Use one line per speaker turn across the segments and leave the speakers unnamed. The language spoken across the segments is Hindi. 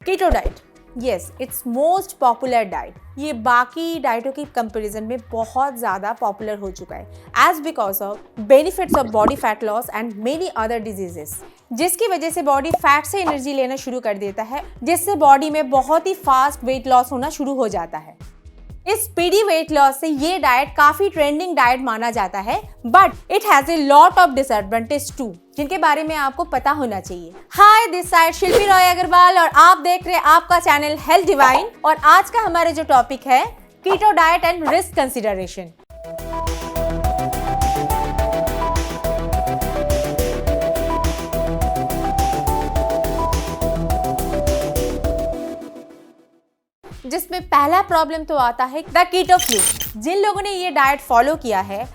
Keto diet, yes, it's most popular diet. ये बाकी डाइटों की कंपैरिजन में बहुत ज़्यादा पॉपुलर हो चुका है as because of benefits of body fat loss and many other diseases, जिसकी वजह से बॉडी फैट से एनर्जी लेना शुरू कर देता है, जिससे बॉडी में बहुत ही फास्ट वेट लॉस होना शुरू हो जाता है। इस स्पीडी वेट लॉस से ये डाइट काफी ट्रेंडिंग डाइट माना जाता है, but it has a lot of disadvantage too, जिनके बारे में आपको पता होना चाहिए। Hi, this side Shilpi Roy Agarwal और आप देख रहे हैं आपका चैनल हेल्थ डिवाइन। और आज का हमारा जो टॉपिक है keto diet and risk consideration. जिसमें पहला प्रॉब्लम तो आता है द कीटो फ्लू। जिन लोगों ने ये डाइट फॉलो किया है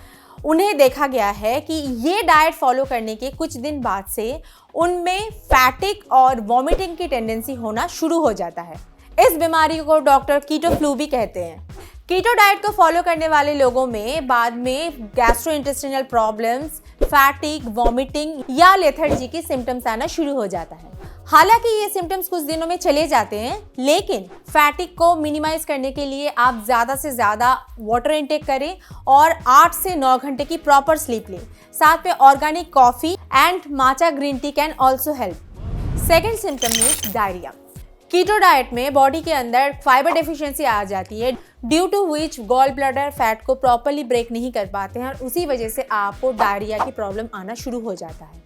उन्हें देखा गया है कि ये डाइट फॉलो करने के कुछ दिन बाद से उनमें फैटिक और वॉमिटिंग की टेंडेंसी होना शुरू हो जाता है। इस बीमारी को डॉक्टर कीटो फ्लू भी कहते हैं। कीटो डाइट को फॉलो करने वाले लोगों में बाद में गैस्ट्रोइंटेस्टाइनल प्रॉब्लम्स, फैटिक, वॉमिटिंग या लेथर्जी की सिम्टम्स आना शुरू हो जाता है। हालांकि ये सिम्टम्स कुछ दिनों में चले जाते हैं, लेकिन फैटिक को मिनिमाइज करने के लिए आप ज़्यादा से ज़्यादा वाटर इनटेक करें और 8 से 9 घंटे की प्रॉपर स्लीप लें। साथ में organic coffee and matcha green tea can also help. Second symptom is diarrhoea. Keto diet में बॉडी के अंदर फाइबर डेफिशिएंसी आ जाती है, due to which gall bladder fat को प्रॉपरली ब्रेक नहीं कर पाते हैं और उसी वजह से आपको डायरिया की प्रॉब्लम आना शुरू हो जाता है।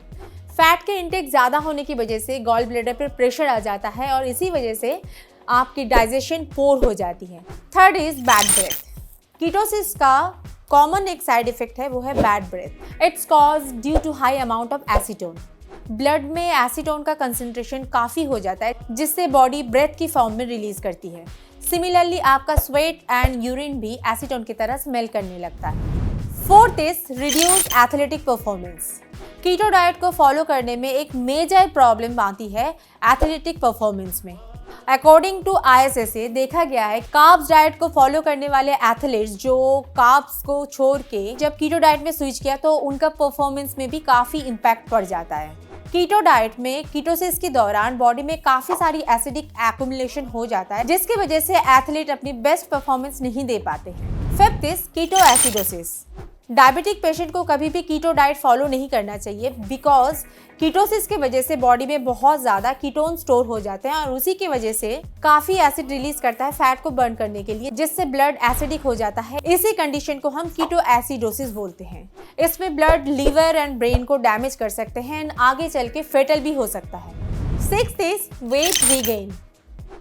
फैट के इंटेक ज़्यादा होने की वजह से गॉल ब्लैडर पर प्रेशर आ जाता है और इसी वजह से आपकी डाइजेशन पोर हो जाती है। Third is bad breath. Ketosis का कॉमन एक साइड इफेक्ट है, वो है bad breath. It's cause due to high amount of acetone. Blood में एसीटोन का कंसंट्रेशन काफ़ी हो जाता है, जिससे बॉडी ब्रेथ की फॉर्म में रिलीज करती है। सिमिलरली आपका स्वेट एंड यूरिन भी एसीटोन की तरह स्मेल करने लगता है। Fourth is reduce athletic performance. Keto diet को फॉलो करने में एक मेजर प्रॉब्लम आती है एथलेटिक परफॉर्मेंस में। अकॉर्डिंग टू ISSA देखा गया है कार्ब्स डाइट को फॉलो करने वाले एथलीट्स जो कार्ब्स को छोड़ के जब कीटो डाइट में स्विच किया तो उनका परफॉर्मेंस में भी काफ़ी इम्पैक्ट पड़ जाता है। कीटो डाइट में कीटोसिस के दौरान बॉडी में काफ़ी सारी एसिडिक एक्युमुलेशन हो जाता है, जिसकी वजह से एथलीट अपनी बेस्ट परफॉर्मेंस नहीं दे पाते हैं। Fifth is keto acidosis. Diabetic patient को कभी भी कीटो डाइट फॉलो नहीं करना चाहिए, बिकॉज कीटोसिस की वजह से बॉडी में बहुत ज़्यादा कीटोन स्टोर हो जाते हैं और उसी की वजह से काफ़ी एसिड रिलीज करता है फैट को बर्न करने के लिए, जिससे ब्लड एसिडिक हो जाता है। इसी कंडीशन को हम कीटो एसिडोसिस बोलते हैं। इसमें ब्लड लीवर एंड ब्रेन को डैमेज कर सकते हैं एंड आगे चल के फेटल भी हो सकता है। Sixth is weight regain.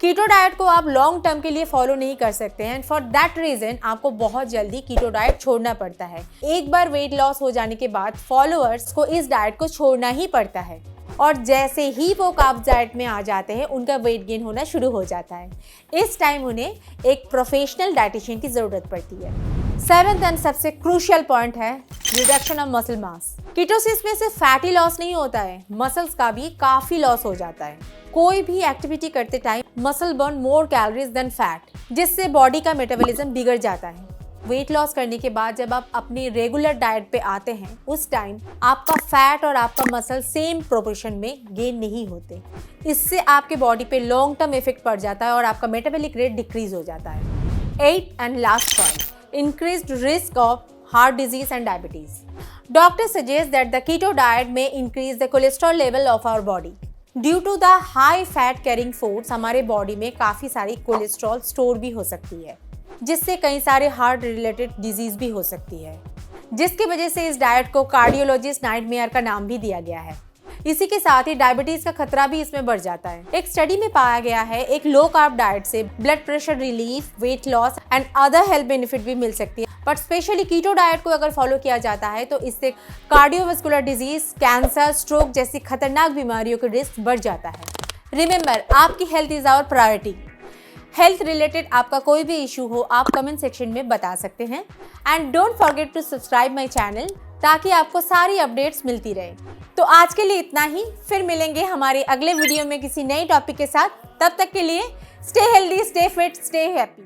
Keto diet को आप लॉन्ग टर्म के लिए फॉलो नहीं कर सकते हैं, फॉर दैट रीजन आपको बहुत जल्दी कीटो डाइट छोड़ना पड़ता है। एक बार वेट लॉस हो जाने के बाद फॉलोअर्स को इस डाइट को छोड़ना ही पड़ता है और जैसे ही वो कार्ब्स डाइट में आ जाते हैं उनका वेट गेन होना शुरू हो जाता है। इस टाइम उन्हें एक प्रोफेशनल डाइटिशियन की ज़रूरत पड़ती है। सेवेंथ एंड सबसे क्रूशियल पॉइंट है reduction of muscle mass. Ketosis में सिर्फ फैटी लॉस नहीं होता है, मसल्स का भी काफ़ी लॉस हो जाता है। कोई भी एक्टिविटी करते time muscle burn more calories than fat, जिससे बॉडी का मेटाबॉलिज्म बिगड़ जाता है। वेट लॉस करने के बाद जब आप अपनी रेगुलर डाइट पे आते हैं उस टाइम आपका फैट और आपका मसल सेम प्रोपोर्शन में गेन नहीं होते। इससे आपके बॉडी पे लॉन्ग टर्म इफेक्ट पड़ जाता है और आपका मेटाबॉलिक रेट डिक्रीज हो जाता है। Eight and last point, increased risk of heart disease and diabetes. Doctors suggest that the keto diet may increase the cholesterol level of our body. Due to the high fat carrying foods, हमारे बॉडी में काफ़ी सारी कोलेस्ट्रॉल स्टोर भी हो सकती है, जिससे कई सारे हार्ट रिलेटेड डिजीज भी हो सकती है, जिसकी वजह से इस डाइट को कार्डियोलॉजिस्ट नाइटमेयर का नाम भी दिया गया है। इसी के साथ ही डायबिटीज का खतरा भी इसमें बढ़ जाता है। एक स्टडी में पाया गया है एक लो कार्ब डाइट से blood pressure relief, weight loss and other health benefit भी मिल सकती है, बट स्पेशली कीटो डाइट को अगर फॉलो किया जाता है तो इससे कार्डियोवास्कुलर डिजीज, कैंसर, स्ट्रोक जैसी खतरनाक बीमारियों का रिस्क बढ़ जाता है। रिमेंबर, आपकी health is our priority. Health related आपका कोई भी इशू हो आप कमेंट सेक्शन में बता सकते हैं and don't forget to subscribe my channel ताकि आपको सारी अपडेट्स मिलती रहे। तो आज के लिए इतना ही, फिर मिलेंगे हमारे अगले वीडियो में किसी नए टॉपिक के साथ। तब तक के लिए stay healthy, stay fit, stay happy.